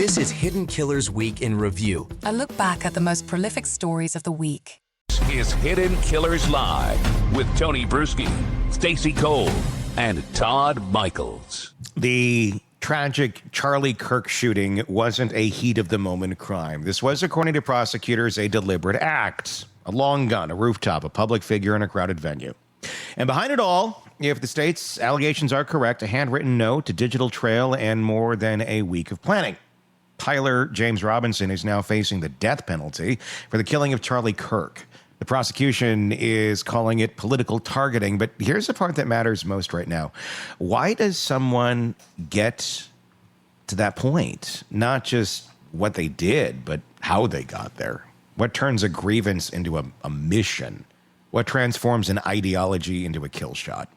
This is Hidden Killers Week in Review. A look back at the most prolific stories of the week. Is Hidden Killers Live with Tony Brueski, Stacey Cole, and Todd Michaels. The tragic Charlie Kirk shooting wasn't a heat-of-the-moment crime. This was, according to prosecutors, a deliberate act. A long gun, a rooftop, a public figure in a crowded venue. And behind it all, if the state's allegations are correct, a handwritten note, a digital trail, and more than a week of planning. Tyler James Robinson is now facing the death penalty for the killing of Charlie Kirk. The prosecution is calling it political targeting, but here's the part that matters most right now. Why does someone get to that point? Not just what they did, but how they got there. What turns a grievance into a mission? What transforms an ideology into a kill shot?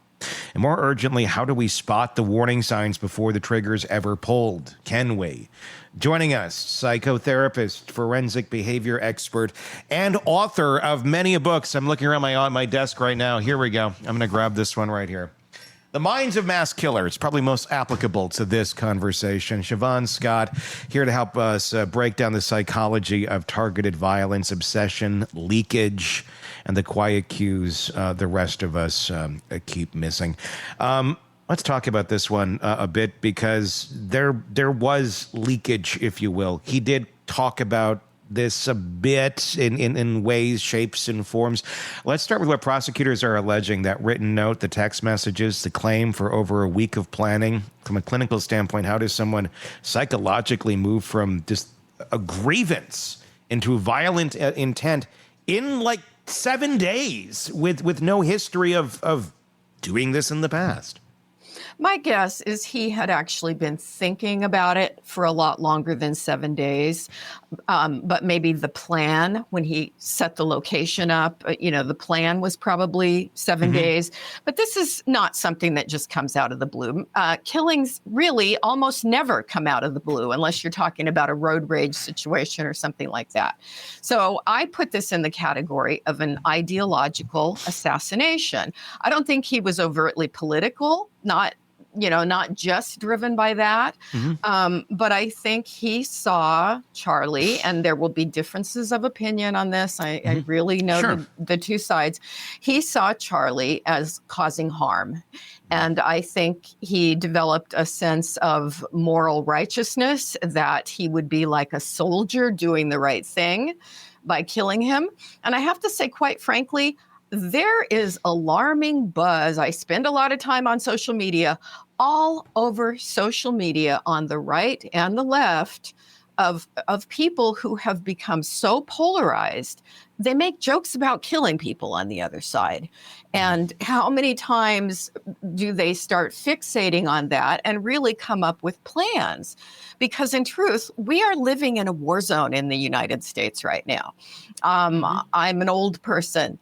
And more urgently, how do we spot the warning signs before the trigger's ever pulled? Can we? Joining us, psychotherapist, forensic behavior expert, and author of many books. I'm looking around my desk right now. Here we go. I'm going to grab this one right here. The Minds of Mass Killers, probably most applicable to this conversation. Shavaun Scott, here to help us break down the psychology of targeted violence, obsession, leakage, and the quiet cues the rest of us keep missing. Let's talk about this one a bit, because there was leakage, if you will. He did talk about this a bit in ways, shapes, and forms. Let's start with what prosecutors are alleging: that written note, the text messages, the claim for over a week of planning. From a clinical standpoint, how does someone psychologically move from just a grievance into violent intent in like 7 days with no history of doing this in the past? My guess is he had actually been thinking about it for a lot longer than 7 days. But maybe the plan, when he set the location up, the plan was probably 7 days. But this is not something that just comes out of the blue. Killings really almost never come out of the blue, unless you're talking about a road rage situation or something like that. So I put this in the category of an ideological assassination. I don't think he was overtly political, not just driven by that. But I think he saw Charlie, and there will be differences of opinion on this. I really know the two sides. He saw Charlie as causing harm. And I think he developed a sense of moral righteousness, that he would be like a soldier doing the right thing by killing him. And I have to say, quite frankly, there is alarming buzz. I spend a lot of time on social media, all over social media on the right and the left, of people who have become so polarized. They make jokes about killing people on the other side. And how many times do they start fixating on that and really come up with plans? Because in truth, we are living in a war zone in the United States right now. I'm an old person,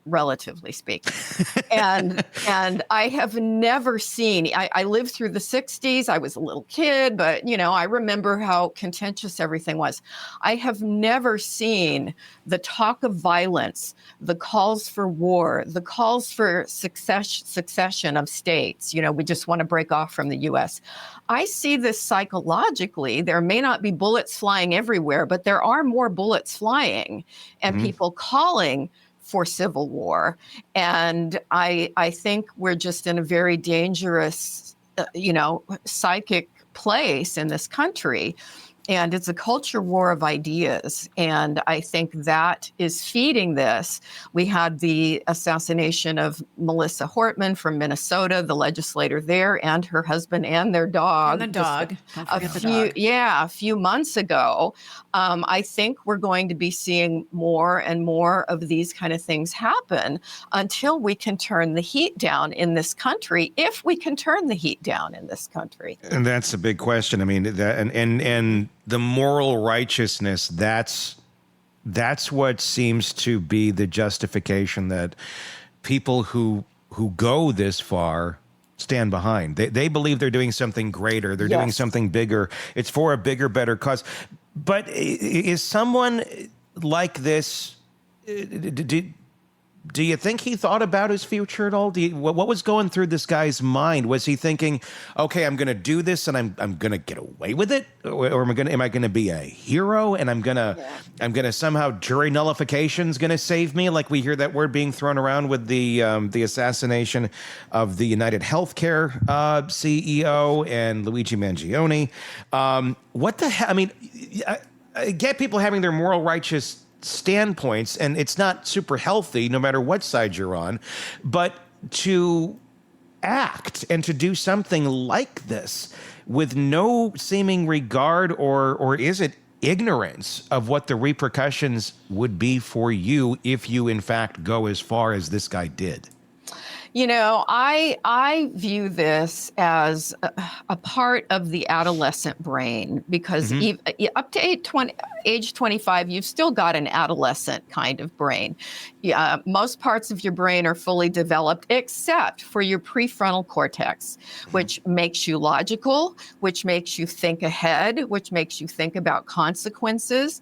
relatively speaking. And I have never seen, I lived through the 60s. I was a little kid, but, I remember how contentious everything was. I have never seen the talk of violence, the calls for war, the calls for succession of states. We just want to break off from the U.S. I see this psychologically. There may not be bullets flying everywhere, but there are more bullets flying, and people calling for civil war. And I think we're just in a very dangerous, psychic place in this country. And it's a culture war of ideas. And I think that is feeding this. We had the assassination of Melissa Hortman from Minnesota, the legislator there, and her husband and their dog. And the dog. A few months ago. I think we're going to be seeing more and more of these kind of things happen until we can turn the heat down in this country, if we can turn the heat down in this country. And that's a big question. I mean, that and the moral righteousness, that's what seems to be the justification that people who go this far stand behind. They believe they're doing something greater. They're doing something bigger. It's for a bigger, better cause. But is someone like this, Do you think he thought about his future at all? What was going through this guy's mind? Was he thinking, okay, I'm going to do this and I'm going to get away with it? Or am I going to be a hero and I'm going to somehow jury nullification's going to save me? Like we hear that word being thrown around with the assassination of the United Healthcare CEO and Luigi Mangione. What the hell? I mean, I get people having their moral righteous standpoints, and it's not super healthy no matter what side you're on, but to act and to do something like this with no seeming regard or is it ignorance of what the repercussions would be for you if you in fact go as far as this guy did? You know, I view this as a part of the adolescent brain because up to age 25, you've still got an adolescent kind of brain. Most parts of your brain are fully developed except for your prefrontal cortex, which makes you logical, which makes you think ahead, which makes you think about consequences.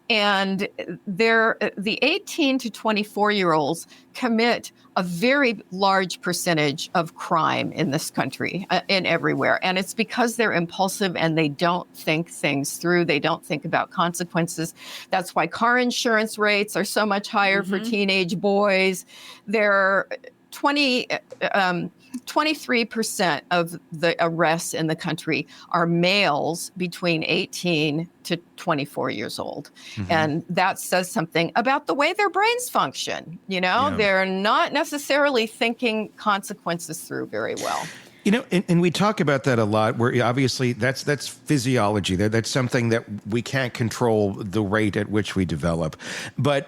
And the 18 to 24-year-olds commit a very large percentage of crime in this country, and everywhere. And it's because they're impulsive and they don't think things through. They don't think about consequences. That's why car insurance rates are so much higher for teenage boys. They're 23% of the arrests in the country are males between 18 to 24 years old. And that says something about the way their brains function. You know, they're not necessarily thinking consequences through very well. You know, and we talk about that a lot, where obviously that's physiology. That's something that we can't control the rate at which we develop. But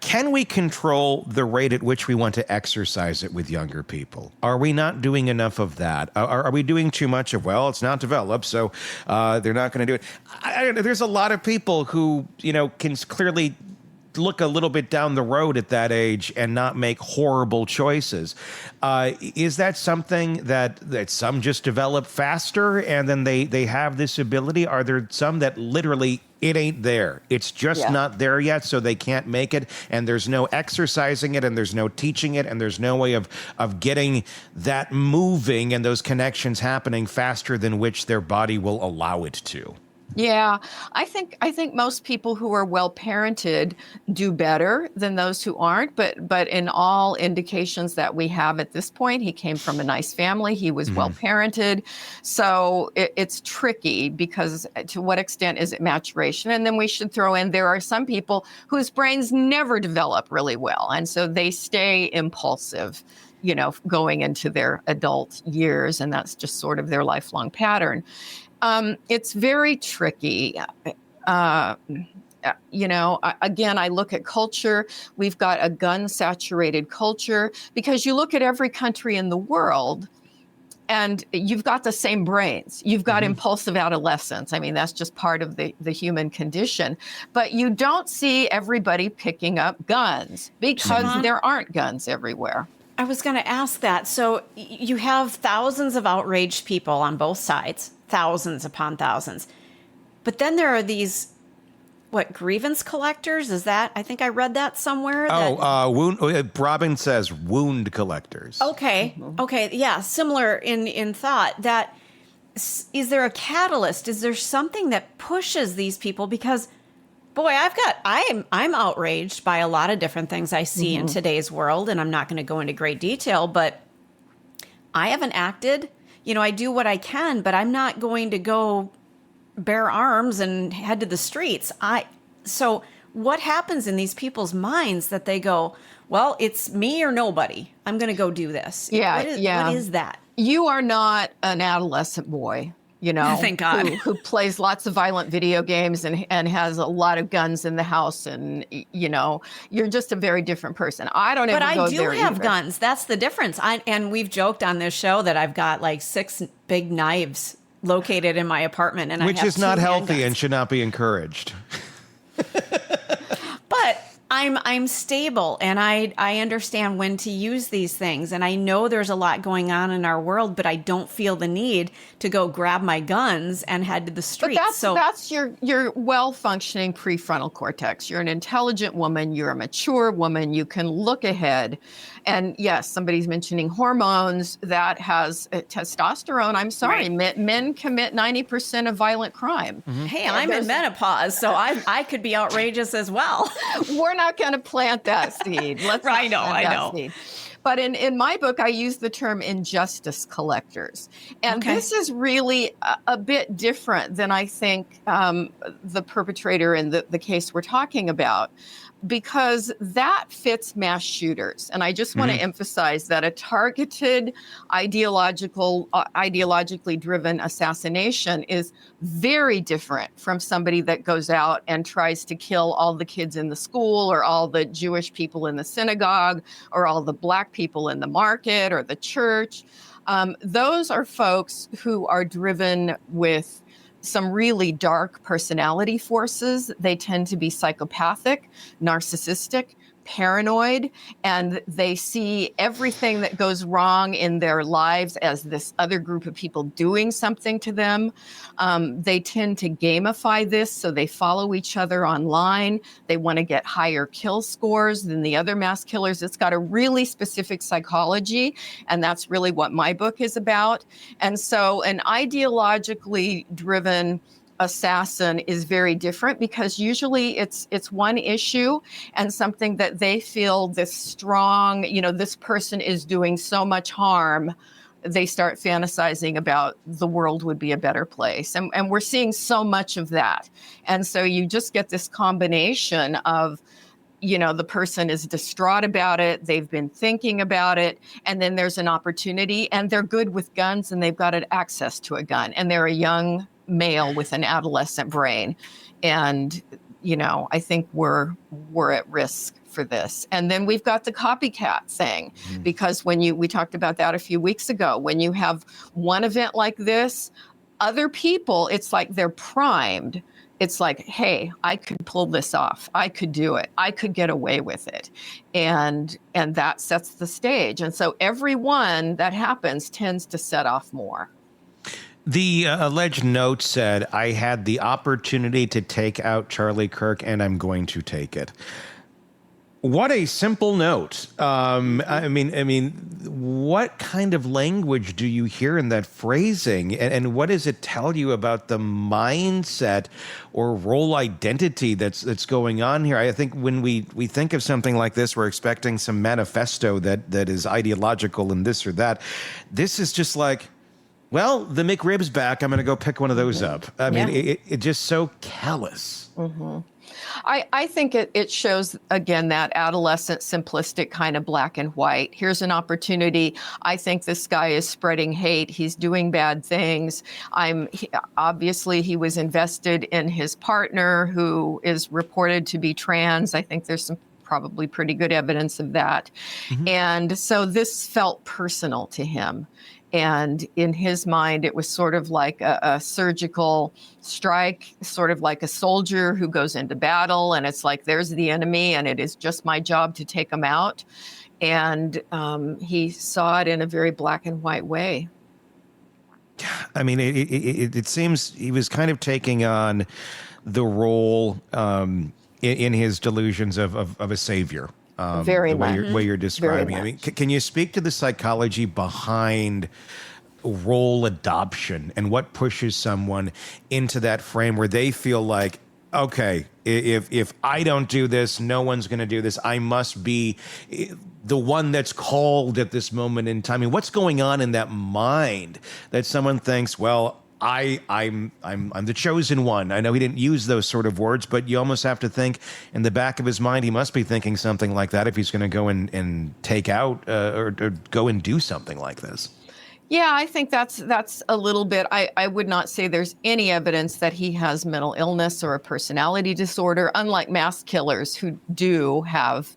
can we control the rate at which we want to exercise it with younger people? Are we not doing enough of that? Are we doing too much of, well, it's not developed, so they're not going to do it? There's a lot of people who, you know, can clearly look a little bit down the road at that age and not make horrible choices. Is that something that some just develop faster and then they have this ability? Are there some that literally it ain't there? It's just not there yet, so they can't make it, and there's no exercising it, and there's no teaching it, and there's no way of getting that moving and those connections happening faster than which their body will allow it to? Yeah, I think most people who are well parented do better than those who aren't. But in all indications that we have at this point, he came from a nice family. He was well parented. So it's tricky because to what extent is it maturation? And then we should throw in there are some people whose brains never develop really well. And so they stay impulsive, you know, going into their adult years. And that's just sort of their lifelong pattern. It's very tricky. You know, again, I look at culture. We've got a gun-saturated culture because you look at every country in the world and you've got the same brains. You've got impulsive adolescents. I mean, that's just part of the human condition. But you don't see everybody picking up guns because there aren't guns everywhere. I was going to ask that. So you have thousands of outraged people on both sides. Thousands upon thousands. But then there are these, grievance collectors? Is that, I think I read that somewhere. Robin says wound collectors. Okay. Yeah. Similar in thought. That, is there a catalyst? Is there something that pushes these people? Because, boy, I'm outraged by a lot of different things I see in today's world. And I'm not going to go into great detail, but I haven't acted. You know, I do what I can, but I'm not going to go bare arms and head to the streets. So what happens in these people's minds that they go, well, it's me or nobody. I'm going to go do this. What is that? You are not an adolescent boy, you know, thank God, who plays lots of violent video games and has a lot of guns in the house. And, you know, you're just a very different person. I don't ever go there But I do have either. guns. That's the difference. And we've joked on this show that I've got like 6 big knives located in my apartment. And Which I have is not 2 healthy handguns. and should not be encouraged. But I'm stable, and I understand when to use these things, and I know there's a lot going on in our world, but I don't feel the need to go grab my guns and head to the streets. But that's your well-functioning prefrontal cortex. You're an intelligent woman. You're a mature woman. You can look ahead. And yes, somebody's mentioning hormones. That has testosterone. I'm sorry, Right. men commit 90% of violent crime. Hey, I'm in menopause, so I could be outrageous as well. We're not going to plant that seed. Let's not I know, plant I that know. seed. But in my book, I use the term injustice collectors. And Okay. this is really a bit different than I think the perpetrator in the case we're talking about, because that fits mass shooters. And I just want to emphasize that a targeted, ideologically driven assassination is very different from somebody that goes out and tries to kill all the kids in the school, or all the Jewish people in the synagogue, or all the Black people in the market or the church. Those are folks who are driven with some really dark personality forces. They tend to be psychopathic, narcissistic, paranoid, and they see everything that goes wrong in their lives as this other group of people doing something to them. They tend to gamify this, so they follow each other online. They want to get higher kill scores than the other mass killers. It's got a really specific psychology, and that's really what my book is about. And so an ideologically driven assassin is very different, because usually it's one issue and something that they feel this strong, this person is doing so much harm. They start fantasizing about the world would be a better place. And we're seeing so much of that. And so you just get this combination of, the person is distraught about it, they've been thinking about it, and then there's an opportunity, and they're good with guns, and they've got access to a gun, and they're a young male with an adolescent brain. And, I think we're at risk for this. And then we've got the copycat thing, because we talked about that a few weeks ago, when you have one event like this, other people, it's like they're primed. It's like, hey, I could pull this off. I could do it. I could get away with it. And that sets the stage. And so every one that happens tends to set off more. The alleged note said, "I had the opportunity to take out Charlie Kirk, and I'm going to take it." What a simple note. I mean, what kind of language do you hear in that phrasing? And what does it tell you about the mindset or role identity that's going on here? I think when we think of something like this, we're expecting some manifesto that is ideological and this or that. This is just like, well, the McRib's back. I'm going to go pick one of those up. I mean, it just so callous. Mm-hmm. I think it shows, again, that adolescent, simplistic kind of black and white. Here's an opportunity. I think this guy is spreading hate. He's doing bad things. Obviously, he was invested in his partner, who is reported to be trans. I think there's some probably pretty good evidence of that. Mm-hmm. And so this felt personal to him. And in his mind, it was sort of like a surgical strike, sort of like a soldier who goes into battle. And it's like, there's the enemy, and it is just my job to take them out. And he saw it in a very black and white way. I mean, it seems he was kind of taking on the role in his delusions of a savior. Very the much. way you're describing it. I mean, can you speak to the psychology behind role adoption and what pushes someone into that frame where they feel like, okay, if I don't do this, no one's going to do this. I must be the one that's called at this moment in time. I mean, what's going on in that mind that someone thinks, well, I'm the chosen one. I know he didn't use those sort of words, but you almost have to think in the back of his mind, he must be thinking something like that if he's going to go and take out or go and do something like this. Yeah, I think that's a little bit. I would not say there's any evidence that he has mental illness or a personality disorder, unlike mass killers who do have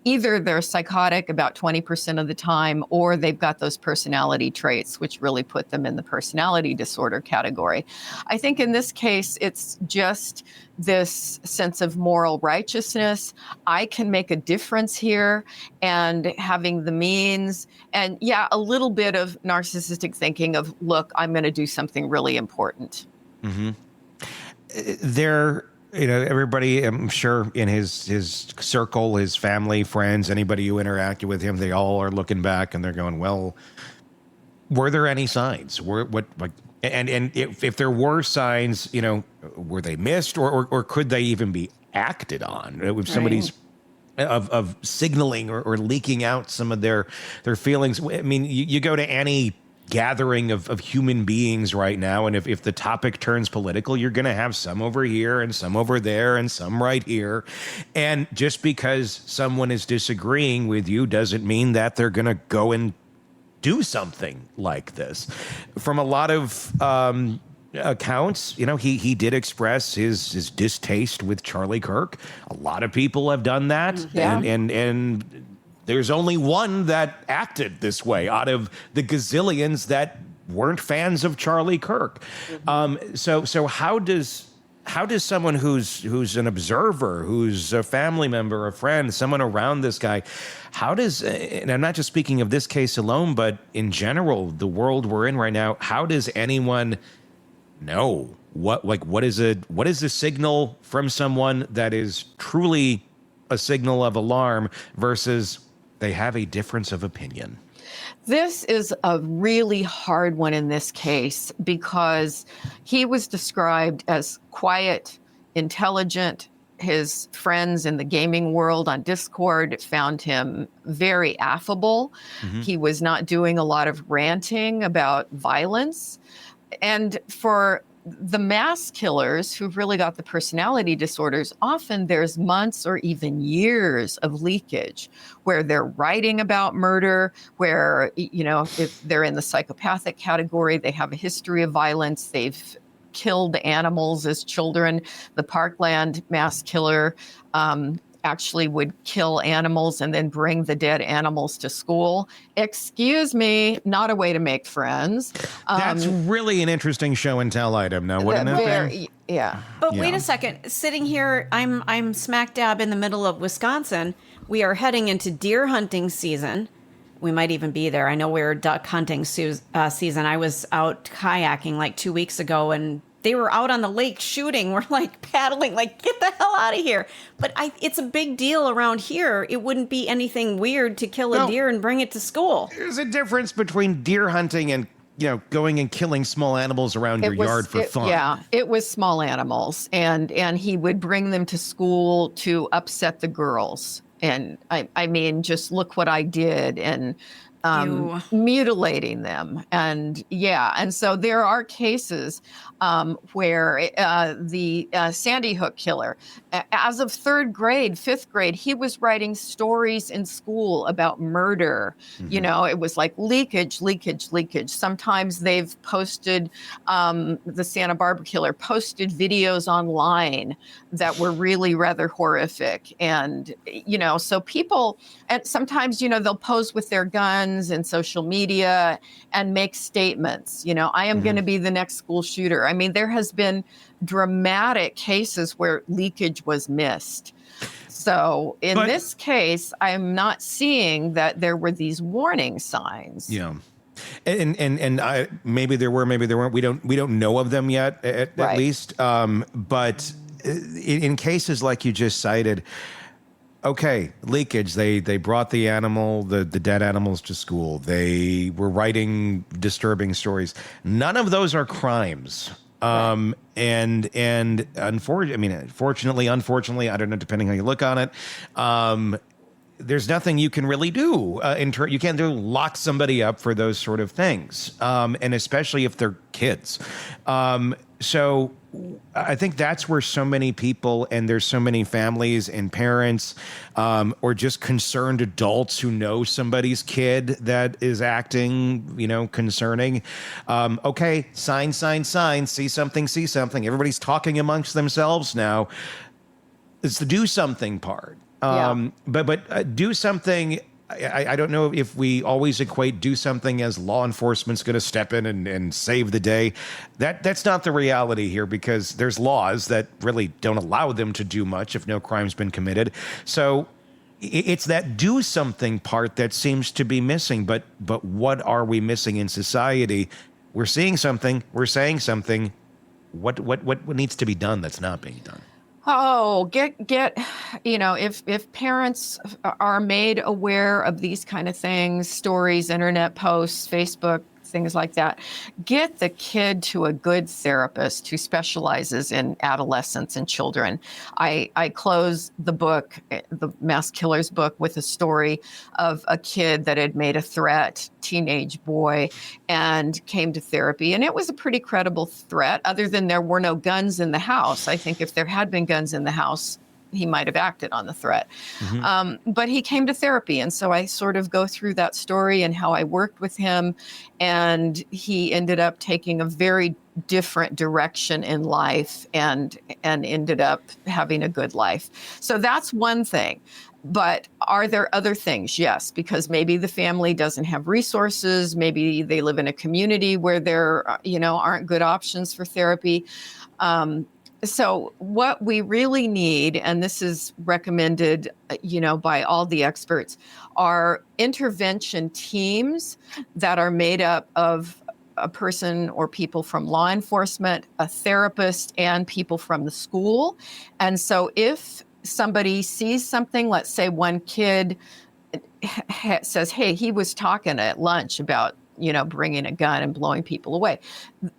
Either they're psychotic about 20% of the time, or they've got those personality traits, which really put them in the personality disorder category. I think in this case, it's just this sense of moral righteousness. I can make a difference here, and having the means, and yeah, a little bit of narcissistic thinking of, look, I'm going to do something really important. Everybody, I'm sure in his circle, his family, friends, anybody who interacted with him, they all are looking back and they're going, well, were there any signs? And if there were signs, were they missed, or could they even be acted on? If somebody's of signaling or leaking out some of their feelings. I mean, you go to any gathering of human beings right now, and if the topic turns political, you're going to have some over here and some over there and some right here. And just because someone is disagreeing with you doesn't mean that they're going to go and do something like this. From a lot of accounts, he did express his distaste with Charlie Kirk. A lot of people have done that. Yeah. And there's only one that acted this way out of the gazillions that weren't fans of Charlie Kirk. So how does someone who's an observer, who's a family member, a friend, someone around this guy, and I'm not just speaking of this case alone, but in general, the world we're in right now, how does anyone know what is a signal from someone that is truly a signal of alarm versus they have a difference of opinion? This is a really hard one in this case because he was described as quiet, intelligent. His friends in the gaming world on Discord found him very affable. He was not doing a lot of ranting about violence. And for the mass killers who've really got the personality disorders, often there's months or even years of leakage where they're writing about murder, where, if they're in the psychopathic category, they have a history of violence, they've killed animals as children. The Parkland mass killer actually would kill animals and then bring the dead animals to school. Excuse me, not a way to make friends. That's really an interesting show and tell item now, wouldn't it? Yeah. But wait a second. Sitting here, I'm smack dab in the middle of Wisconsin. We are heading into deer hunting season. We might even be there. I know we're duck hunting season. I was out kayaking like 2 weeks ago, and they were out on the lake shooting. We're like paddling, like, get the hell out of here. But it's a big deal around here. It wouldn't be anything weird to kill a deer and bring it to school. There's a difference between deer hunting and, going and killing small animals around your yard for fun. Yeah, it was small animals. And he would bring them to school to upset the girls. And I mean, just look what I did. And mutilating them. And so there are cases where the Sandy Hook killer, as of third grade, fifth grade, he was writing stories in school about murder. It was like leakage. Sometimes they've posted, the Santa Barbara killer posted videos online that were really rather horrific. And, so people, and sometimes, they'll pose with their guns and social media and make statements. I am going to be the next school shooter. I mean, there has been dramatic cases where leakage was missed. So in this case, I'm not seeing that there were these warning signs. Yeah. And maybe there were, maybe there weren't. We don't know of them yet, at least. But in cases like you just cited, okay, leakage. They brought the dead animals to school. They were writing disturbing stories. None of those are crimes. And unfortunately, I don't know, depending how you look on it, there's nothing you can really do. You can't lock somebody up for those sort of things, and especially if they're kids. So I think that's where so many people, and there's so many families and parents, or just concerned adults who know somebody's kid that is acting, concerning. Okay, sign, see something. Everybody's talking amongst themselves now. It's the do something part. But do something. I don't know if we always equate do something as law enforcement's going to step in and save the day. That's not the reality here, because there's laws that really don't allow them to do much if no crime's been committed. So it's that do something part that seems to be missing. But what are we missing in society? We're seeing something. We're saying something. What needs to be done that's not being done? Oh, if parents are made aware of these kind of things, stories, internet posts, Facebook, things like that, get the kid to a good therapist who specializes in adolescents and children. I close the book, the Mass Killers book, with a story of a kid that had made a threat, teenage boy, and came to therapy. And it was a pretty credible threat, other than there were no guns in the house. I think if there had been guns in the house, he might have acted on the threat. But he came to therapy. And so I sort of go through that story and how I worked with him. And he ended up taking a very different direction in life and ended up having a good life. So that's one thing. But are there other things? Yes, because maybe the family doesn't have resources. Maybe they live in a community where there, aren't good options for therapy. So what we really need, and this is recommended, by all the experts, are intervention teams that are made up of a person or people from law enforcement, a therapist, and people from the school. And so if somebody sees something, let's say one kid says, hey, he was talking at lunch about bringing a gun and blowing people away.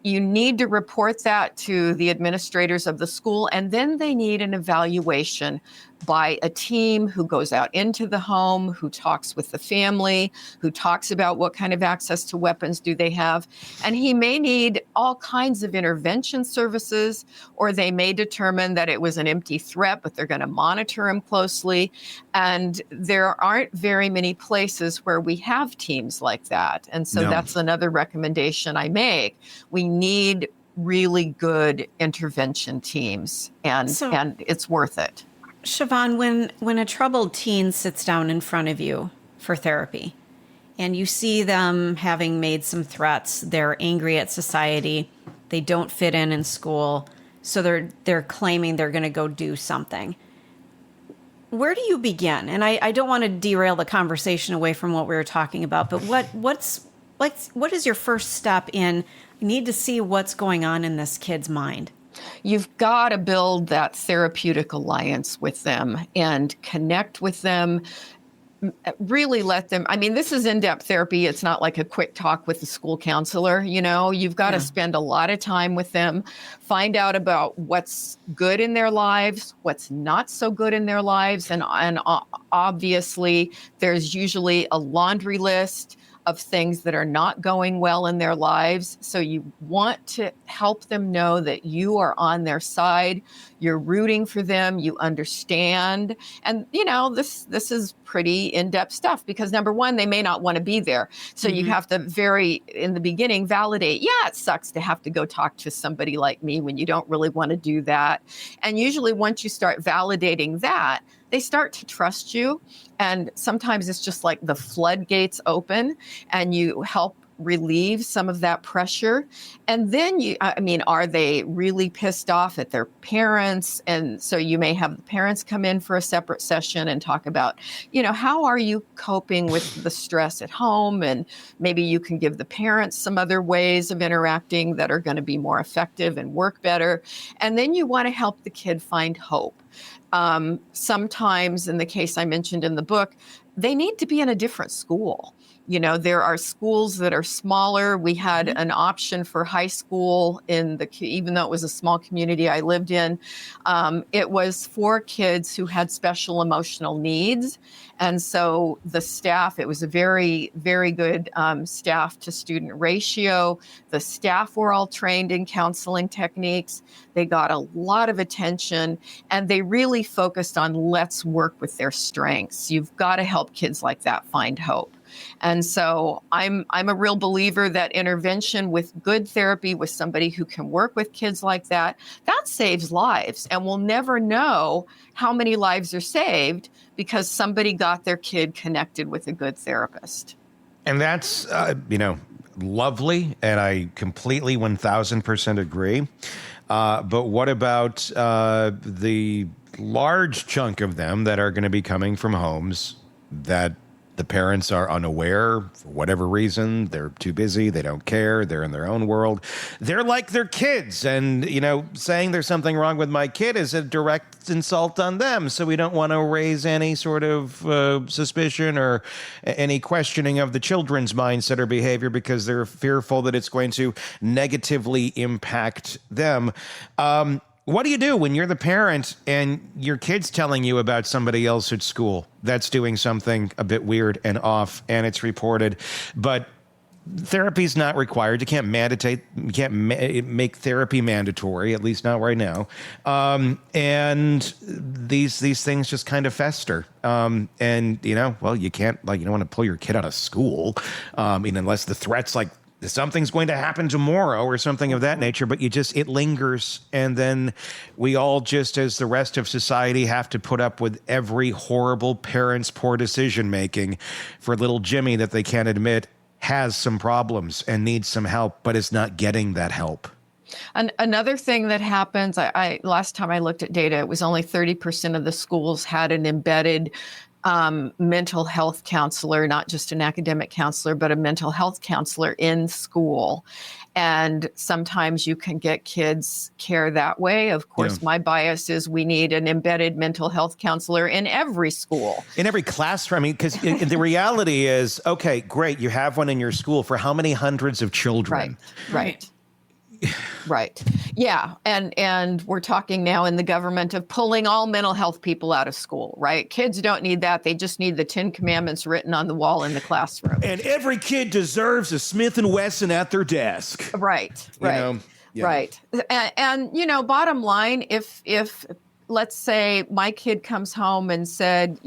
You need to report that to the administrators of the school, and then they need an evaluation by a team who goes out into the home, who talks with the family, who talks about what kind of access to weapons do they have. And he may need all kinds of intervention services, or they may determine that it was an empty threat, but they're going to monitor him closely. And there aren't very many places where we have teams like that. And so that's another recommendation I make. We need really good intervention teams, and it's worth it. Shavaun, when a troubled teen sits down in front of you for therapy and you see them having made some threats, they're angry at society, they don't fit in school, so they're claiming they're going to go do something. Where do you begin? And I don't want to derail the conversation away from what we were talking about, but what is your first step in, you need to see what's going on in this kid's mind? You've got to build that therapeutic alliance with them and connect with them. Really let them, this is in-depth therapy. It's not like a quick talk with the school counselor. You've got to spend a lot of time with them, find out about what's good in their lives, what's not so good in their lives. And obviously, there's usually a laundry list of things that are not going well in their lives. So you want to help them know that you are on their side, you're rooting for them, you understand. And, this is pretty in-depth stuff because, number one, they may not want to be there. So you have to in the beginning, validate, it sucks to have to go talk to somebody like me when you don't really want to do that. And usually once you start validating that, they start to trust you. And sometimes it's just like the floodgates open and you help relieve some of that pressure. And then are they really pissed off at their parents? And so you may have the parents come in for a separate session and talk about, how are you coping with the stress at home? And maybe you can give the parents some other ways of interacting that are going to be more effective and work better. And then you want to help the kid find hope. Sometimes, in the case I mentioned in the book, they need to be in a different school. There are schools that are smaller. We had an option for high school even though it was a small community I lived in. It was for kids who had special emotional needs. And so the staff, it was a very, very good staff to student ratio. The staff were all trained in counseling techniques. They got a lot of attention and they really focused on let's work with their strengths. You've got to help kids like that find hope. And so I'm a real believer that intervention with good therapy with somebody who can work with kids like that saves lives. And we'll never know how many lives are saved because somebody got their kid connected with a good therapist. And that's, lovely. And I completely 1000% agree. But what about the large chunk of them that are going to be coming from homes that the parents are unaware for whatever reason? They're too busy. They don't care. They're in their own world. They're like their kids. And, saying there's something wrong with my kid is a direct insult on them. So we don't want to raise any sort of suspicion or any questioning of the children's mindset or behavior because they're fearful that it's going to negatively impact them. What do you do when you're the parent and your kid's telling you about somebody else at school that's doing something a bit weird and off and it's reported, but therapy's not required? You can't make therapy mandatory, at least not right now. And these things just kind of fester. You can't, you don't want to pull your kid out of school. Unless the threat's like, something's going to happen tomorrow or something of that nature, but it lingers. And then we all just, as the rest of society, have to put up with every horrible parent's poor decision-making for little Jimmy that they can't admit has some problems and needs some help, but is not getting that help. And another thing that happens, I last time I looked at data, it was only 30% of the schools had an embedded mental health counselor, not just an academic counselor, but a mental health counselor in school. And sometimes you can get kids care that way. Of course, my bias is we need an embedded mental health counselor in every school. In every classroom. Because the reality is, okay, great, you have one in your school for how many hundreds of children? Right. Right. Yeah. And we're talking now in the government of pulling all mental health people out of school, right? Kids don't need that. They just need the 10 Commandments written on the wall in the classroom. And every kid deserves a Smith & Wesson at their desk. Right. Right. And bottom line, if let's say my kid comes home and said,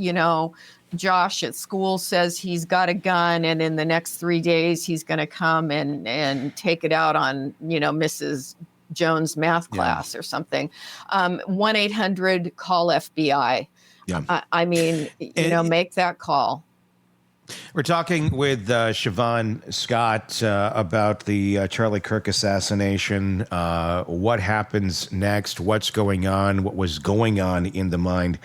Josh at school says he's got a gun and in the next 3 days he's going to come and take it out on, Mrs. Jones' math class or something. 1-800 call FBI. Yeah. Make that call. We're talking with Shavaun Scott about the Charlie Kirk assassination. What happens next? What's going on? What was going on in the mind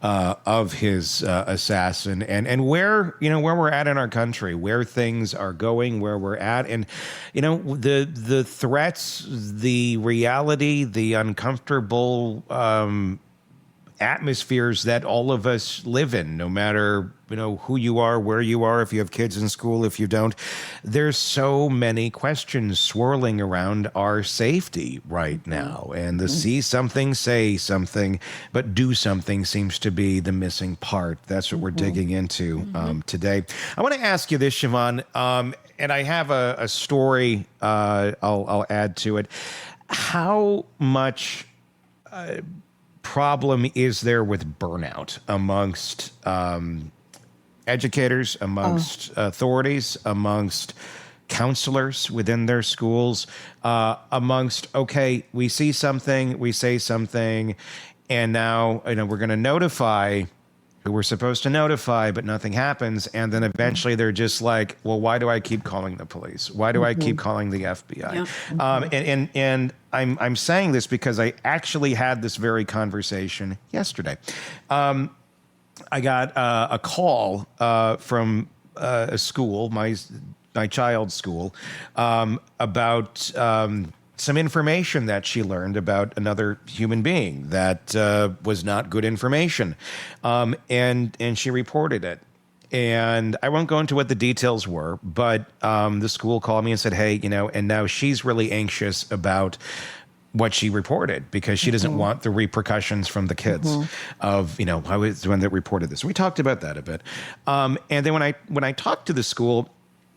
of his assassin? And where we're at in our country, where things are going, where we're at, and the threats, the reality, the uncomfortable atmospheres that all of us live in, no matter who you are, where you are, if you have kids in school, if you don't. There's so many questions swirling around our safety right now. And the see something, say something, but do something seems to be the missing part. That's what we're digging into today. I want to ask you this, Shavaun, and I have a story I'll add to it. How much problem is there with burnout amongst educators, amongst authorities, amongst counselors within their schools, amongst, okay, we see something, we say something, and now we're going to notify who we're supposed to notify, but nothing happens. And then eventually they're just like, well, why do I keep calling the police? Why do I keep calling the FBI? Yeah. And I'm saying this because I actually had this very conversation yesterday. I got a call from a school, my child's school, about some information that she learned about another human being that was not good information. And she reported it. And I won't go into what the details were, but the school called me and said, hey, and now she's really anxious about what she reported because she doesn't want the repercussions from the kids of, I was the one that reported this. We talked about that a bit. And then when I talked to the school,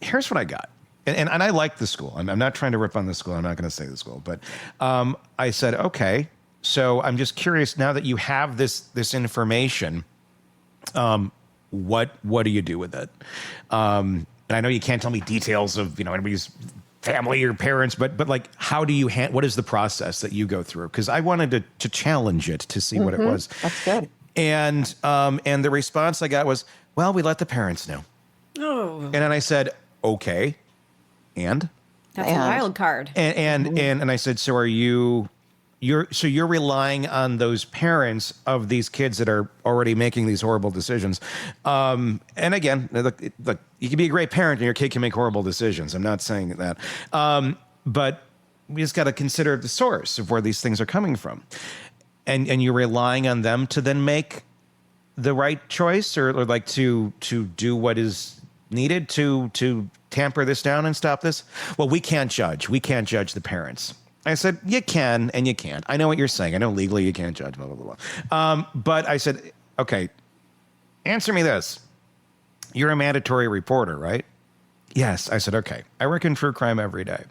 here's what I got. And I like the school. I'm not trying to rip on the school. I'm not going to say the school. But I said, okay, so I'm just curious now that you have this information, what do you do with it? And I know you can't tell me details of, anybody's family or parents, but like, how do you what is the process that you go through? Because I wanted to challenge it to see what it was. That's good. And the response I got was, well, we let the parents know. Oh, And then I said, okay, and that's a wild card. and I said, so are you're relying on those parents of these kids that are already making these horrible decisions. And again, look, you can be a great parent and your kid can make horrible decisions. I'm not saying that. But we just got to consider the source of where these things are coming from. And you're relying on them to then make the right choice or like to do what is needed to tamper this down and stop this. Well, we can't judge. We can't judge the parents. I said, you can and you can't. I know what you're saying. I know legally you can't judge, blah, blah, blah, blah. But I said, okay, answer me this. You're a mandatory reporter, right? Yes. I said, okay, I work in true crime every day.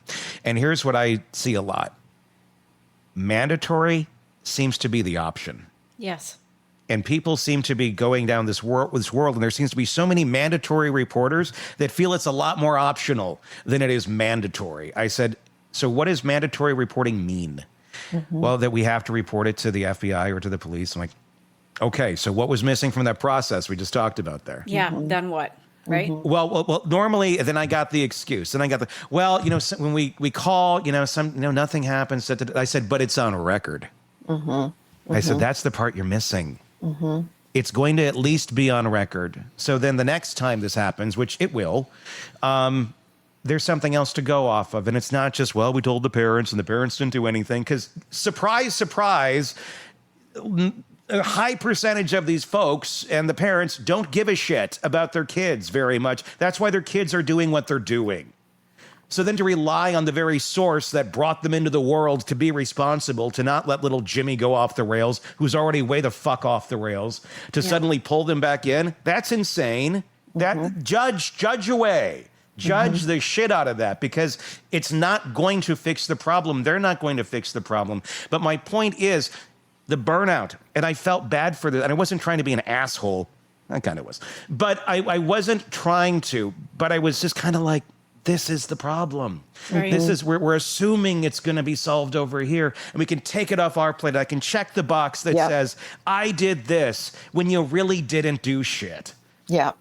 And here's what I see a lot. Mandatory seems to be the option. Yes. And people seem to be going down this world, and there seems to be so many mandatory reporters that feel it's a lot more optional than it is mandatory. I said, so what does mandatory reporting mean? Well, that we have to report it to the FBI or to the police. I'm like, okay, so what was missing from that process we just talked about there? Yeah, then what? Right? Well, normally, then I got the excuse. Then I got when we call, nothing happens. I said, but it's on record. I said, that's the part you're missing. It's going to at least be on record. So then the next time this happens, which it will, there's something else to go off of. And it's not just, well, we told the parents and the parents didn't do anything. Because surprise, surprise, a high percentage of these folks and the parents don't give a shit about their kids very much. That's why their kids are doing what they're doing. So then to rely on the very source that brought them into the world to be responsible, to not let little Jimmy go off the rails, who's already way the fuck off the rails, to suddenly pull them back in, that's insane. That judge away. Judge the shit out of that, because it's not going to fix the problem. They're not going to fix the problem. But my point is the burnout, and I felt bad for this, and I wasn't trying to be an asshole. I kind of was. But I wasn't trying to, but I was just kind of like, this is the problem. Right. This is we're assuming it's going to be solved over here, and we can take it off our plate. I can check the box that says I did this when you really didn't do shit. Yeah.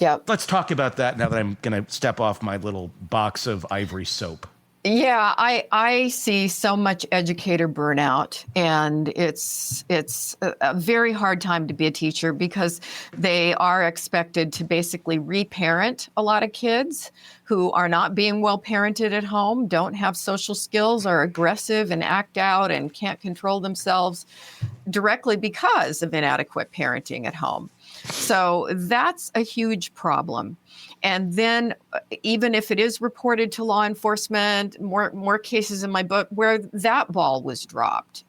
Let's talk about that now that I'm going to step off my little box of ivory soap. Yeah, I see so much educator burnout, and it's a very hard time to be a teacher because they are expected to basically reparent a lot of kids who are not being well parented at home, don't have social skills, are aggressive and act out and can't control themselves directly because of inadequate parenting at home. So that's a huge problem. And then even if it is reported to law enforcement, more cases in my book where that ball was dropped,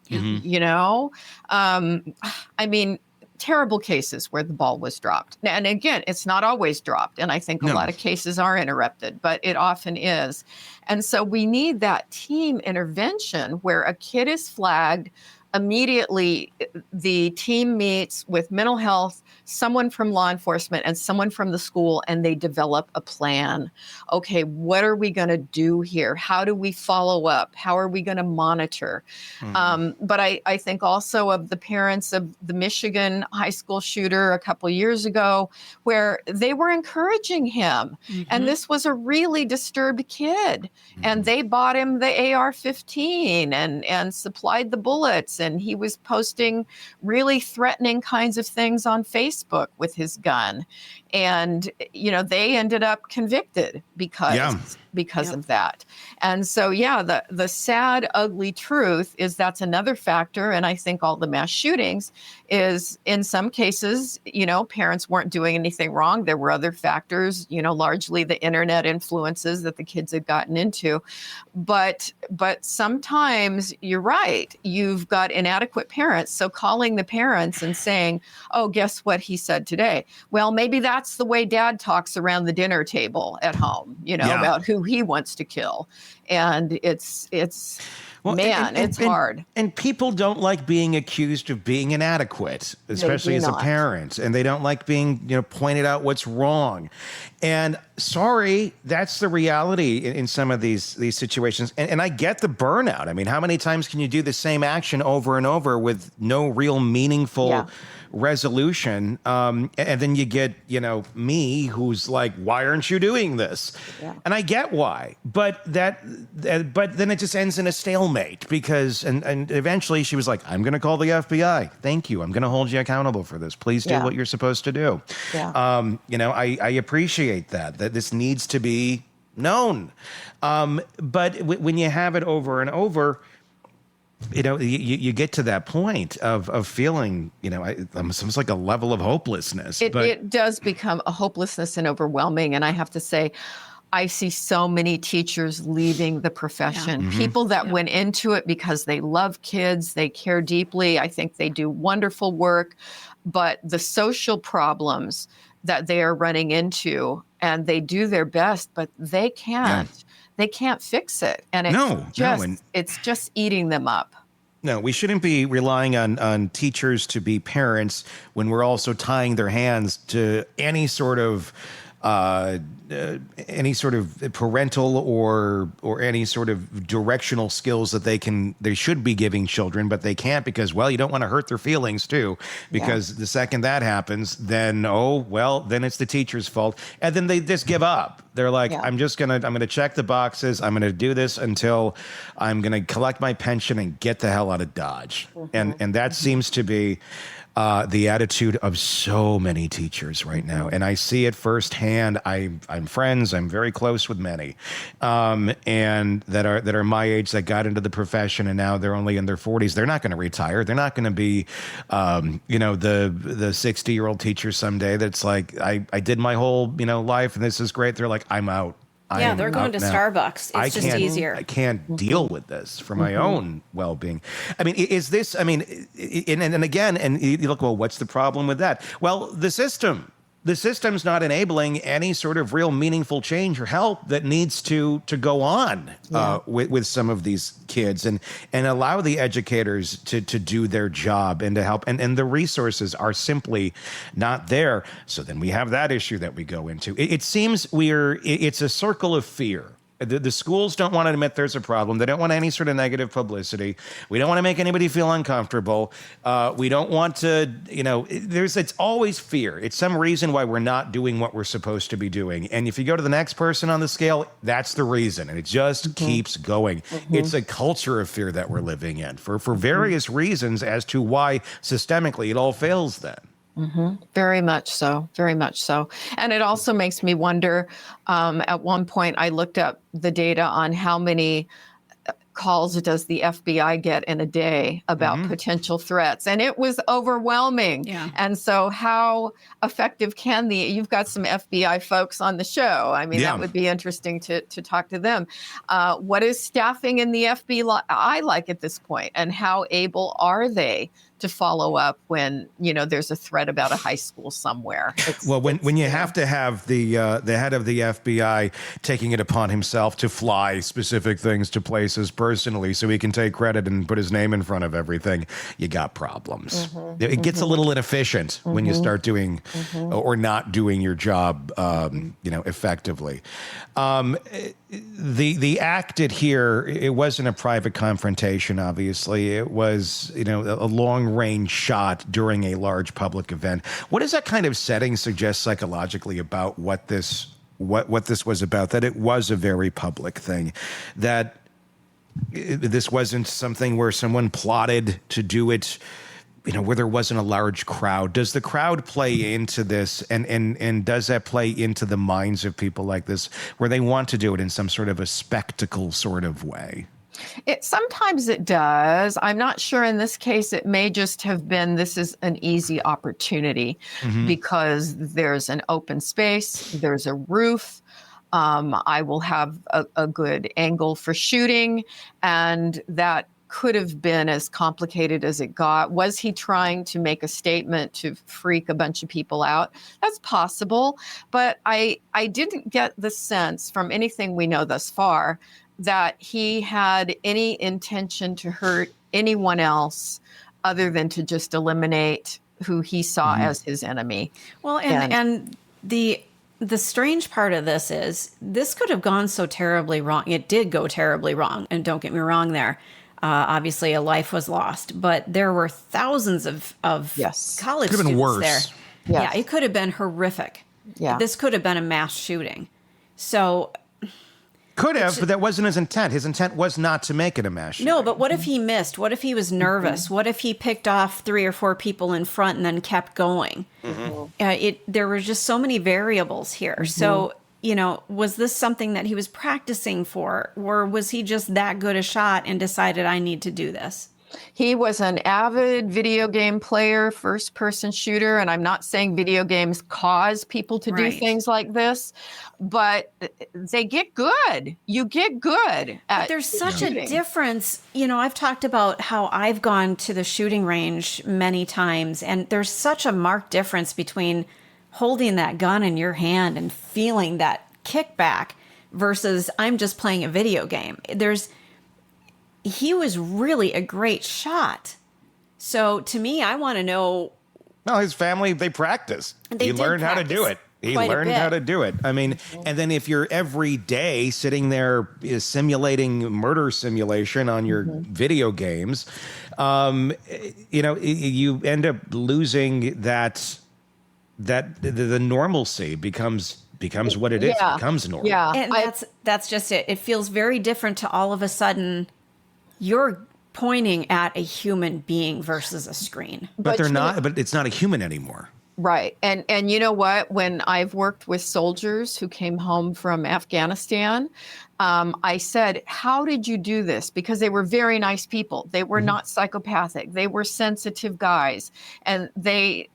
terrible cases where the ball was dropped. And again, it's not always dropped. And I think a lot of cases are interrupted, but it often is. And so we need that team intervention where a kid is flagged. Immediately, the team meets with mental health, someone from law enforcement, and someone from the school, and they develop a plan. Okay, what are we going to do here? How do we follow up? How are we going to monitor? But I think also of the parents of the Michigan high school shooter a couple years ago, where they were encouraging him. And this was a really disturbed kid. And they bought him the AR-15 and supplied the bullets. And he was posting really threatening kinds of things on Facebook with his gun. And, they ended up convicted because of that. And so, the sad, ugly truth is that's another factor. And I think all the mass shootings is in some cases, parents weren't doing anything wrong. There were other factors, largely the internet influences that the kids had gotten into. But sometimes you're right. You've got inadequate parents. So calling the parents and saying, oh, guess what he said today? Well, maybe that's the way dad talks around the dinner table at home, about who he wants to kill. And it's Man, it's hard. And people don't like being accused of being inadequate, especially as a parent. And they don't like being, pointed out what's wrong. And sorry, that's the reality in some of these situations. And I get the burnout. I mean, how many times can you do the same action over and over with no real meaningful resolution? And then you get, me who's like, why aren't you doing this? Yeah. And I get why, but then it just ends in a stalemate because, and eventually she was like, I'm going to call the FBI. Thank you. I'm going to hold you accountable for this. Please do what you're supposed to do. Yeah. I appreciate that this needs to be known. But when you have it over and over, you get to that point of feeling, almost like a level of hopelessness. It does become a hopelessness and overwhelming. And I have to say, I see so many teachers leaving the profession, people that went into it because they love kids, they care deeply. I think they do wonderful work, but the social problems that they are running into, and they do their best, but they can't. Yeah. They can't fix it. And it's just eating them up. No, we shouldn't be relying on teachers to be parents when we're also tying their hands to any sort of parental or any sort of directional skills that they should be giving children, but they can't because, well, you don't want to hurt their feelings too, because the second that happens, then it's the teacher's fault. And then they just give up. They're like, I'm going to check the boxes. I'm going to do this until I'm going to collect my pension and get the hell out of Dodge. Mm-hmm. And that seems to be the attitude of so many teachers right now. And I see it firsthand. I'm friends. I'm very close with many, and that are my age that got into the profession and now they're only in their 40s. They're not going to retire. They're not going to be, the 60-year-old teacher someday that's like, I did my whole, life and this is great. They're like, I'm out. Yeah, they're going to Starbucks. It's just easier. I can't deal with this for my own well-being. I mean, is this, and again, and you look, well, what's the problem with that? Well, the system's not enabling any sort of real meaningful change or help that needs to go on with some of these kids and allow the educators to do their job and to help. And the resources are simply not there. So then we have that issue that we go into. It seems it's a circle of fear. The schools don't want to admit there's a problem. They don't want any sort of negative publicity. We don't want to make anybody feel uncomfortable. We don't want to, it's always fear. It's some reason why we're not doing what we're supposed to be doing. And if you go to the next person on the scale, that's the reason. And it just keeps going. It's a culture of fear that we're living in for various reasons as to why systemically it all fails then. Mm-hmm. Very much so. Very much so. And it also makes me wonder, at one point I looked up the data on how many calls does the FBI get in a day about potential threats, and it was overwhelming. Yeah. And so how effective you've got some FBI folks on the show. I mean, that would be interesting to talk to them. What is staffing in the FBI like at this point, and how able are they to follow up when, there's a threat about a high school somewhere? When you have to have the head of the FBI taking it upon himself to fly specific things to places personally so he can take credit and put his name in front of everything, you got problems. It gets a little inefficient when you start doing or not doing your job, effectively. The act it wasn't a private confrontation, obviously. It was, a long-range shot during a large public event. What does that kind of setting suggest psychologically about what this was about? That it was a very public thing, that this wasn't something where someone plotted to do it, where there wasn't a large crowd. Does the crowd play into this, and does that play into the minds of people like this, where they want to do it in some sort of a spectacle sort of way? Sometimes it does. I'm not sure in this case. It may just have been, this is an easy opportunity because there's an open space, there's a roof. I will have a good angle for shooting, and that could have been as complicated as it got. Was he trying to make a statement to freak a bunch of people out? That's possible, but I didn't get the sense from anything we know thus far that he had any intention to hurt anyone else other than to just eliminate who he saw as his enemy. Well, and the strange part of this is this could have gone so terribly wrong. It did go terribly wrong, and don't get me wrong there. Obviously, a life was lost, but there were thousands of Yes. college Could have been students worse. there. Yes. Yeah, it could have been horrific. Yeah. This could have been a mass shooting. So Could have, but that wasn't his intent. His intent was not to make it a mass shooting. no, but what if he missed? What if he was nervous? What if he picked off 3 or 4 people in front and then kept going? There were just so many variables here. So, was this something that he was practicing for, or was he just that good a shot and decided I need to do this? He was an avid video game player, first-person shooter, and I'm not saying video games cause people to do Right. things like this, but they get good. You get good at There's such a shooting. difference. I've talked about how I've gone to the shooting range many times, and there's such a marked difference between holding that gun in your hand and feeling that kickback versus I'm just playing a video game. He was really a great shot. So to me, I want to know. No, his family, they practiced. They He did learned how to do it. practice He quite a learned bit. how to do it. I mean, and then if you're every day sitting there simulating murder simulation on your video games, you end up losing that the normalcy becomes what it is. Yeah. Becomes normal. Yeah. And that's just it. It feels very different to all of a sudden you're pointing at a human being versus a screen. But they're you not. But it's not a human anymore. Right. And you know what? When I've worked with soldiers who came home from Afghanistan, I said, how did you do this? Because they were very nice people. They were not psychopathic. They were sensitive guys, and they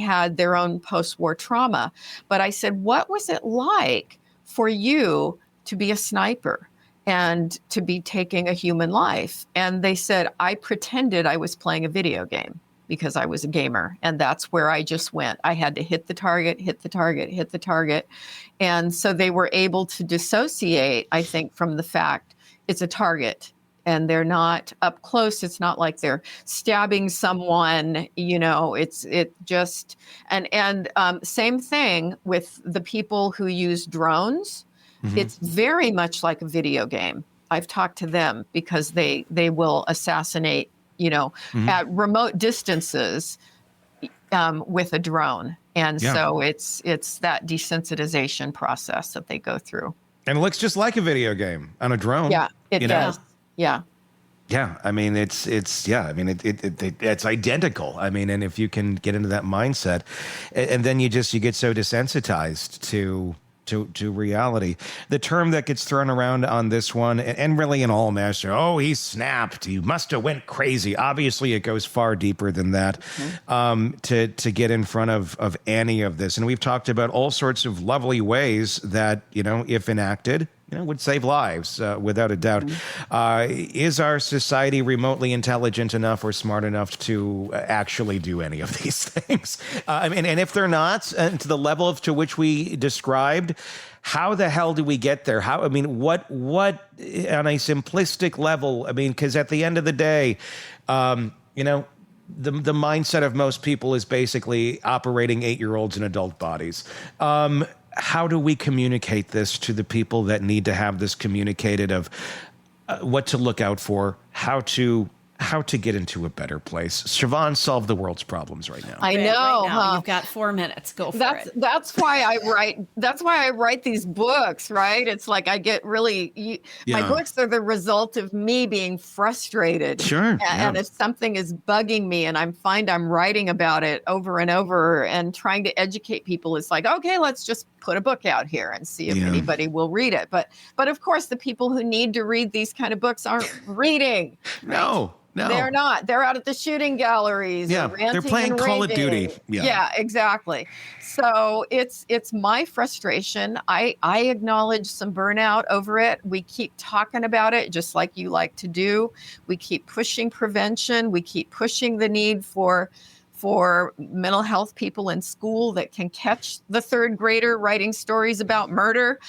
had their own post-war trauma. But I said, what was it like for you to be a sniper and to be taking a human life? And they said, I pretended I was playing a video game, because I was a gamer, and that's where I just went. I had to hit the target, hit the target, hit the target. And so they were able to dissociate, I think, from the fact it's a target and they're not up close. It's not like they're stabbing someone, same thing with the people who use drones. It's very much like a video game. I've talked to them because they will assassinate at remote distances with a drone. And so it's that desensitization process that they go through. And it looks just like a video game on a drone. Yeah, it does. Yeah. Yeah, I mean it's identical. I mean, and if you can get into that mindset, and then you get so desensitized to reality. The term that gets thrown around on this one, and really in all master, he snapped. He must have went crazy. Obviously, it goes far deeper than that to get in front of any of this. And we've talked about all sorts of lovely ways that, if enacted, would save lives, without a doubt. Is our society remotely intelligent enough or smart enough to actually do any of these things? And if they're not, to the level to which we described, how the hell do we get there? What on a simplistic level? Because at the end of the day, the mindset of most people is basically operating 8-year-olds in adult bodies. How do we communicate this to the people that need to have this communicated of what to look out for, how to get into a better place? Shavaun, solve the world's problems right now. I know. Right now, huh? you've got 4 minutes. Go for it. That's why I write these books, right? It's like I get really my books are the result of me being frustrated. Sure. And if something is bugging me and I'm writing about it over and over and trying to educate people, it's like, okay, let's just put a book out here and see if anybody will read it. But of course the people who need to read these kind of books aren't reading. No. They're not. They're out at the shooting galleries. Yeah, they're playing Call of Duty. Yeah, exactly. So it's my frustration. I acknowledge some burnout over it. We keep talking about it, just like you like to do. We keep pushing prevention. We keep pushing the need for for mental health people in school that can catch the third grader writing stories about murder.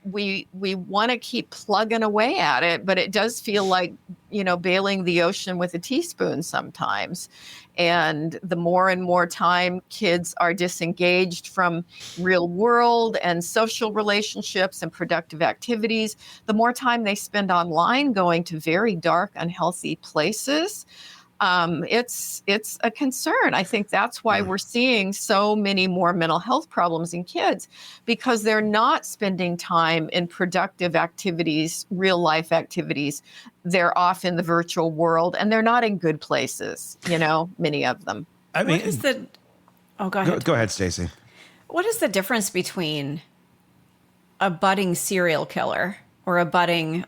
We want to keep plugging away at it, but it does feel like, bailing the ocean with a teaspoon sometimes. And the more and more time kids are disengaged from real world and social relationships and productive activities, the more time they spend online going to very dark, unhealthy places. It's a concern. I think that's why we're seeing so many more mental health problems in kids, because they're not spending time in productive activities, real life activities. They're off in the virtual world, and they're not in good places, many of them. I mean, go ahead. Go ahead, Stacey. What is the difference between a budding serial killer or a budding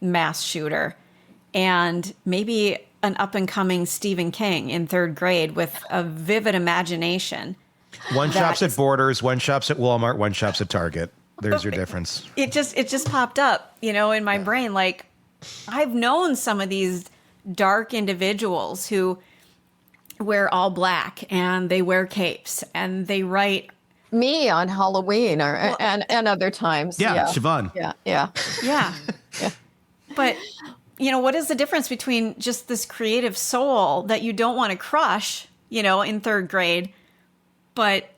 mass shooter and maybe an up-and-coming Stephen King in third grade with a vivid imagination? One shops at Borders, one shops at Walmart, one shops at Target. There's your difference. It just popped up, in my brain. Like, I've known some of these dark individuals who wear all black and they wear capes and they write. Me on Halloween and other times. Yeah, Shavaun. Yeah. But, what is the difference between just this creative soul that you don't want to crush, in third grade, but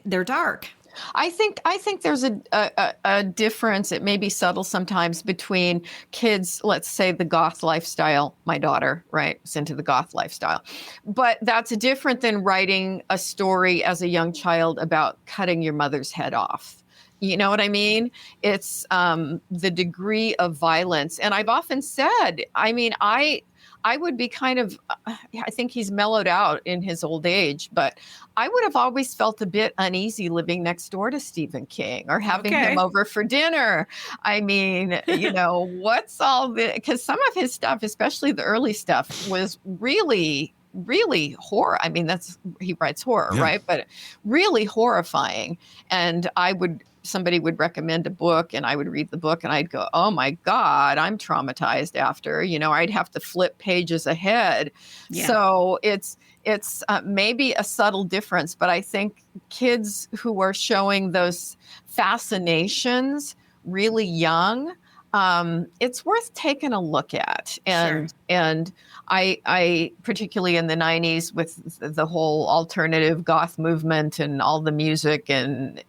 they're dark? I think there's a difference. It may be subtle sometimes between kids, let's say the goth lifestyle. My daughter, right, is into the goth lifestyle. But that's different than writing a story as a young child about cutting your mother's head off. You know what I mean? It's the degree of violence. And I've often said, I would be kind of, I think he's mellowed out in his old age, but I would have always felt a bit uneasy living next door to Stephen King or having him over for dinner. I mean, what's all the, because some of his stuff, especially the early stuff, was really horror. I mean, he writes horror, right? But really horrifying. And somebody would recommend a book and I would read the book and I'd go, oh my God, I'm traumatized after, I'd have to flip pages ahead. Yeah. So it's maybe a subtle difference, but I think kids who are showing those fascinations really young, it's worth taking a look at. And I particularly in the 90s with the whole alternative goth movement and all the music and,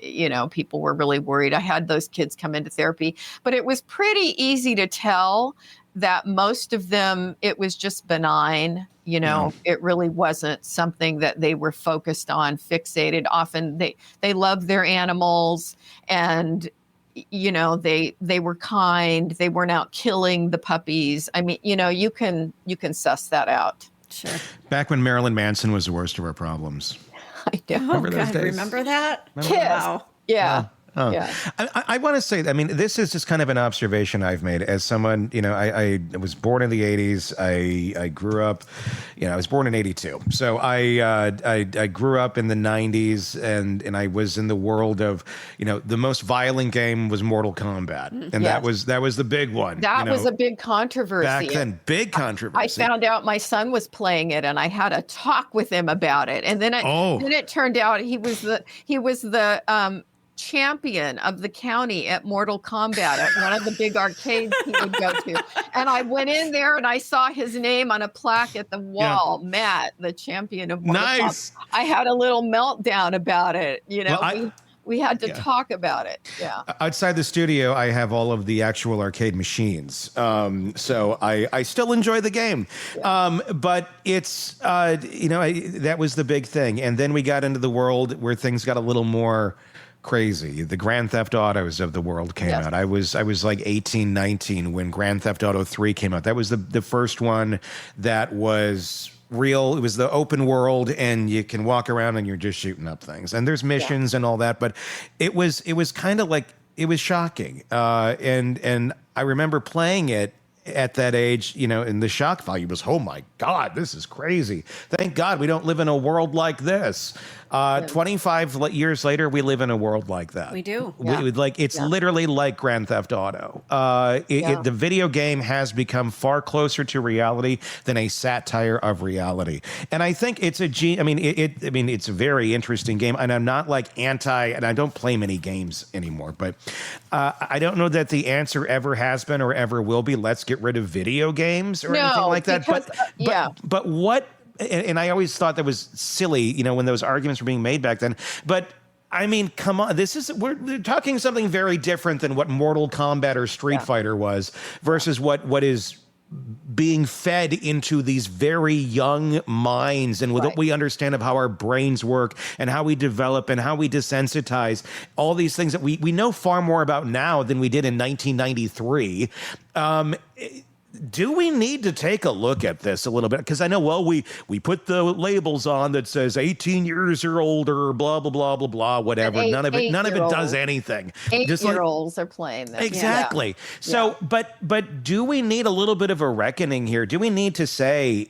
people were really worried. I had those kids come into therapy, but it was pretty easy to tell that most of them, it was just benign. It really wasn't something that they were focused on, fixated. Often they loved their animals and they were kind. They weren't out killing the puppies. I mean, you can suss that out. Sure. Back when Marilyn Manson was the worst of our problems. I know. Remember those days? Remember that? Kiss. Wow. Yeah. Oh. Yeah. I want to say, this is just kind of an observation I've made as someone, I was born in the 80s. I grew up, I was born in 82. So I grew up in the 90s and I was in the world of, the most violent game was Mortal Kombat. And that was the big one. That was a big controversy. Back then, big controversy. I found out my son was playing it and I had a talk with him about it. And then it turned out he was the champion of the county at Mortal Kombat at one of the big arcades he would go to. And I went in there and I saw his name on a plaque at the wall, Matt, the champion of Mortal Kombat. I had a little meltdown about it. We had to talk about it. Yeah. Outside the studio, I have all of the actual arcade machines. So I still enjoy the game. Yeah. But it's, that was the big thing. And then we got into the world where things got a little more crazy. The Grand Theft Autos of the world came out. I was like 18, 19 when Grand Theft Auto 3 came out. That was the first one that was real. It was the open world and you can walk around and you're just shooting up things. And there's missions and all that, but it was kind of like, it was shocking. And I remember playing it at that age, and the shock value was, oh my God, this is crazy. Thank God we don't live in a world like this. 25 years later, we live in a world like that. We do. It's literally like Grand Theft Auto. The video game has become far closer to reality than a satire of reality. And I think it's it's a very interesting game. And I'm not and I don't play many games anymore, but I don't know that the answer ever has been or ever will be, let's get rid of video games or anything like that. But what, and I always thought that was silly, when those arguments were being made back then. But I mean, come on, we're talking something very different than what Mortal Kombat or Street Fighter was versus what is being fed into these very young minds and with what we understand of how our brains work and how we develop and how we desensitize, all these things that we know far more about now than we did in 1993. Do we need to take a look at this a little bit? Because I know, we put the labels on that says 18 years or older, blah, blah, blah, blah, blah, whatever. None of it does anything. 8-year-olds are playing this. Exactly. Yeah. So, but do we need a little bit of a reckoning here? Do we need to say,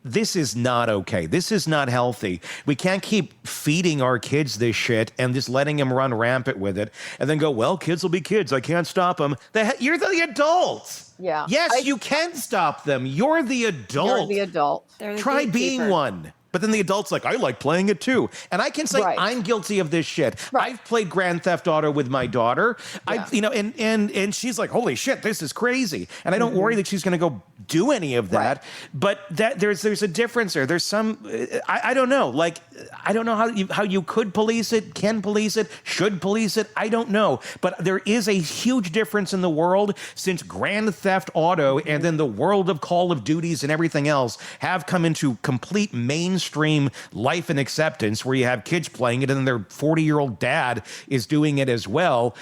this is not okay. This is not healthy. We can't keep feeding our kids this shit and just letting them run rampant with it and then go, well, kids will be kids. I can't stop them. You're the adults. Yeah. Yes, you can stop them. You're the adult. You're the adult. Try being one. But then the adult's like, I like playing it too. And I can say I'm guilty of this shit. Right. I've played Grand Theft Auto with my daughter. Yeah. And she's like, holy shit, this is crazy. And I don't worry that she's going to go do any of that. Right. But there's a difference there. There's some, I don't know. I don't know how you could police it, can police it, should police it. I don't know. But there is a huge difference in the world since Grand Theft Auto and then the world of Call of Duties and everything else have come into complete mainstream life and acceptance, where you have kids playing it and then their 40-year-old dad is doing it as well.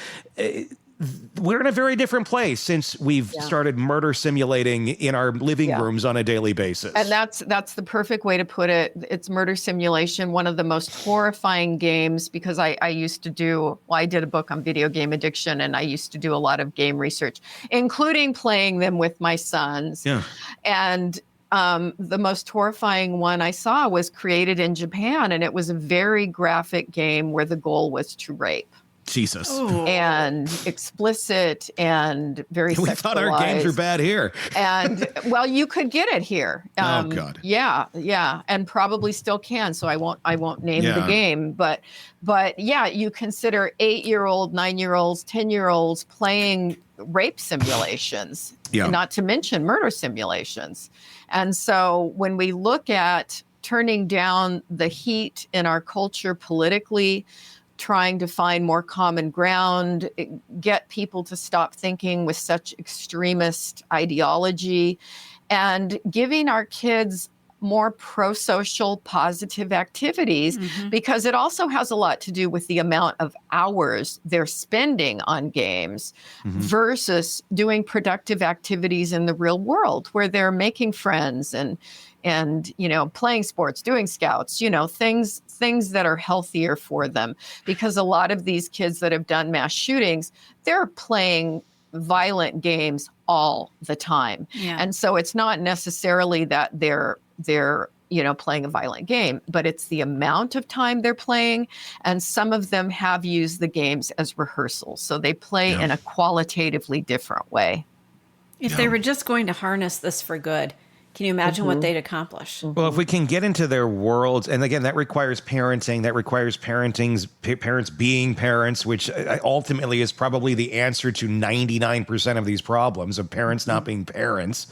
We're in a very different place since we've started murder simulating in our living rooms on a daily basis. And that's the perfect way to put it. It's murder simulation, one of the most horrifying games, because I did a book on video game addiction, and I used to do a lot of game research, including playing them with my sons. Yeah. And the most horrifying one I saw was created in Japan, and it was a very graphic game where the goal was to rape. Jesus. And explicit and very sexualized. We thought our games were bad here. And, you could get it here. Oh, God. Yeah. And probably still can. So I won't name the game. But you consider 8-year-old, 9-year-olds, 10-year-olds playing rape simulations, not to mention murder simulations. And so when we look at turning down the heat in our culture politically, trying to find more common ground, get people to stop thinking with such extremist ideology, and giving our kids more pro-social positive activities, because it also has a lot to do with the amount of hours they're spending on games versus doing productive activities in the real world where they're making friends and playing sports, doing scouts, things that are healthier for them. Because a lot of these kids that have done mass shootings, they're playing violent games all the time. Yeah. And so it's not necessarily that they're playing a violent game, but it's the amount of time they're playing. And some of them have used the games as rehearsals. So they play in a qualitatively different way. If they were just going to harness this for good, can you imagine what they'd accomplish? Well, if we can get into their worlds, and again, that requires parenting, parents being parents, which ultimately is probably the answer to 99% of these problems of parents not being parents,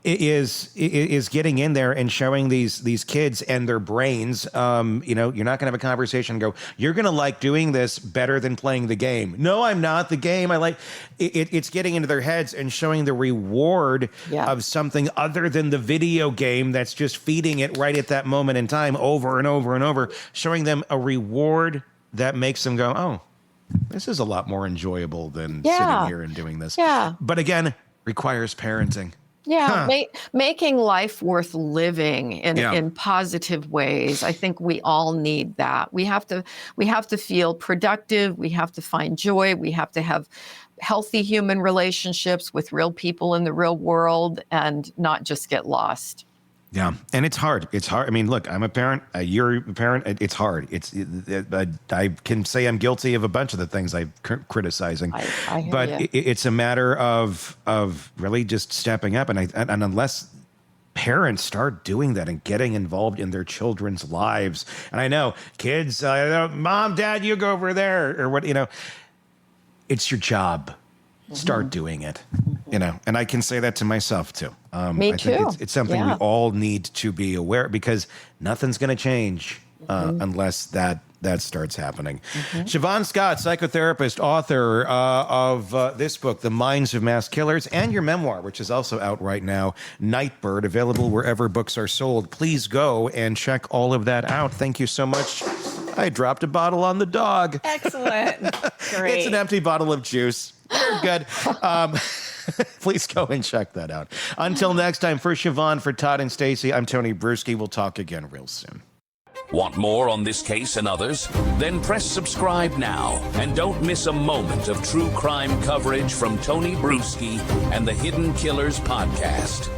is getting in there and showing these kids and their brains, you're not going to have a conversation and go, you're going to like doing this better than playing the game. No, I'm not. The game, I like it's getting into their heads and showing the reward of something other than the video game that's just feeding it right at that moment in time over and over and over, showing them a reward that makes them go, oh, this is a lot more enjoyable than sitting here and doing this. Yeah. But again, requires parenting. Yeah, making life worth living in positive ways. I think we all need that. We have to feel productive. We have to find joy. We have to have healthy human relationships with real people in the real world and not just get lost. Yeah, and it's hard. It's hard. I mean, look, I'm a parent. You're a parent. It's hard. I can say I'm guilty of a bunch of the things I'm criticizing, I hear but you. it's a matter of really just stepping up. And unless parents start doing that and getting involved in their children's lives, and I know kids, Mom, Dad, you go over there, or what, it's your job. Start doing it, and I can say that to myself too. Me I too. think it's something we all need to be aware, because nothing's going to change unless that starts happening. Shavaun Scott, psychotherapist, author of this book, The Minds of Mass Killers, and your memoir, which is also out right now, Nightbird, available wherever books are sold. Please go and check all of that out. Thank you so much. I dropped a bottle on the dog. Excellent. Great. It's an empty bottle of juice. You're good. Please go and check that out. Until next time, for Shavaun, for Todd and Stacy, I'm Tony Brueski. We'll talk again real soon. Want more on this case and others? Then press subscribe now and don't miss a moment of true crime coverage from Tony Brueski and the Hidden Killers podcast.